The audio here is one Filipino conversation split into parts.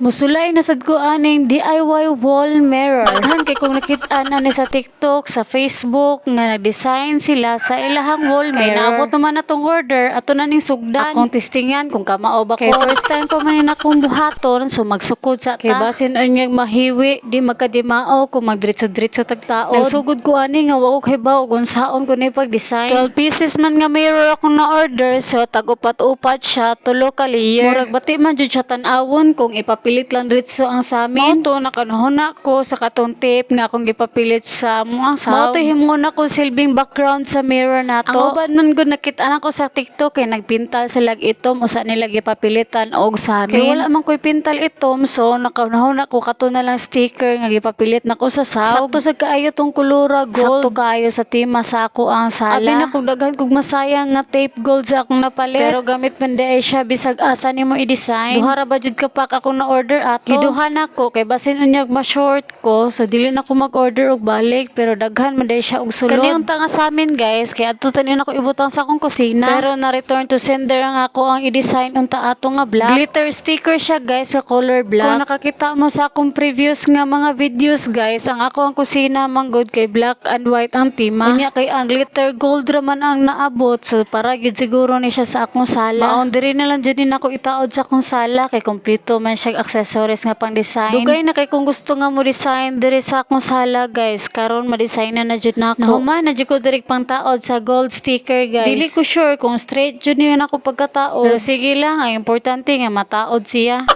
Musulay na sad ko aning DIY wall mirror. Daghan kay kung nakita na ni sa TikTok, sa Facebook nga nag-design sila sa ilahang wall mirror. Kay naabot naman atong order, ato na ning sugdan. Akong testingan kung kamao ba ko. Kay first time pa man akong buhaton, so magsukod sa ta. Kay basin unyag mahiwi, di magkadimao kung magdiretso-diretso tagtaon. Nagsugod ko ani nga wa ko hibaw kung saon ko ni pag-design. 12 pieces man nga mirror akong na-order, so tag-upat-upat siya, tulo ka layer. Murag bati man jud siya tan-awon kung ipapilit lang diretso ang samin. Mao to nakanahuna ko sa katong tape nga akong gipapilit sa muang saw. Mao to himuna ko silbing background sa mirror nato. Ang uban man gud nakita na ko sa TikTok kay nagpintal sila itom usa nila gipapilitan og samin. Kay wala man ko'y pintal itom, so nakanahuna ko kato na lang sticker nga gipapilit na ko sa saw. Sakto sa kaayo tong kulura gold. Sakto kaayo sa tema sa ako ang sala. Abi na kog daghan kog masayang nga tape gold sa akong napalit. Pero gamit man di ay siya bisag asa nimo i-design. Duha ra ba jud ka pack akong na-order ato. Giduhan ako kay basin unyag ma-short ko, so dili na ko mag-order og balik, pero daghan man day siya og sulod. Kani unta nga sa amin guys, kay adto tanin ako ibutang sa akong kusina. Pero na return to sender nga ako ang i-design unta ato nga black. Glitter sticker siya guys sa color black. Kung nakakita mo sa akong previous nga mga videos guys, ang ako ang kusina manggod kay black and white ang tema. Unya kay ang glitter gold ra man ang naabot, so para gyud siguro ni siya sa akong sala. Maon diri na lang jud ni nako itaod sa akong sala kay kompleto man siya accessories nga pang design. Dugay na kay kung gusto nga mo design diri sa akong sala guys, karon ma-design na jud nako. Nahuman na jud ko diri pang taod sa gold sticker guys. Dili ko sure kung straight jud niya nako pagkataod. Pero sige lang, ang importante nga mataod siya.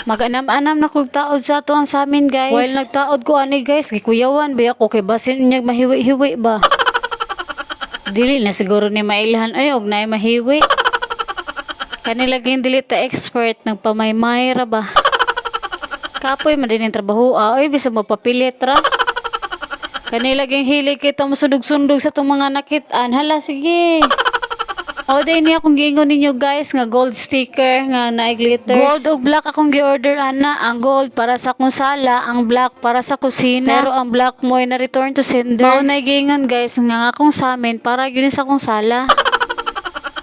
Mag-anam-anam na kog taod sa ato ang samin guys. While nagtaod ko ani guys, gikuyawan ba ako kay basin unyag mahiwi-hiwi ba. Dili na siguro ni mailhan ay og naay mahiwi. Kanila gin dili ta expert nagpamaymay ra ba. Kapoy man din ang trabaho ay bisa mo papilit ra. Kanila gin hilig kita mo sundog-sundog sa tong mga nakit-an. Hala sige. O day niya akong giingon ninyo guys nga gold sticker nga na glitters. Gold ug black akong gi-order ana. Ang gold para sa akong sala, ang black para sa kusina. Pero ang black mo ay na return to sender. Mao na giingon guys nga akong samin para gyud sa akong sala.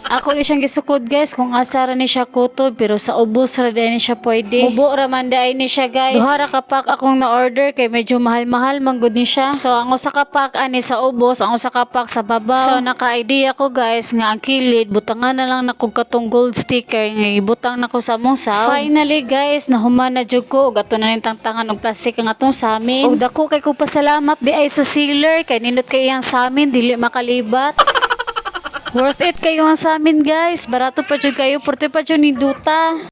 Ako ni siyang gisukod guys kung asa ra ni siya kutob, pero sa ubos ra din siya pwede. Mubo ra man dai ni siya guys. Duha ra ka pack akong na-order kay medyo mahal-mahal man gud ni siya. So ang usa ka pack ani sa ubos, ang usa ka pack sa babaw. So naka-idea ko guys nga ang kilid butangan na lang nako katong gold sticker nga ibutang nako sa among saw. Finally guys, nahuman na jud ko ug ato na ning tangtangan og plastic ang atong samin. Ug dako kay ko pasalamat di ay sa sealer kay nindot kay iyang samin dili makalibat. Worth it kayo ang sa amin guys. Barato pa jud kayo, porte pa jud ni Duta.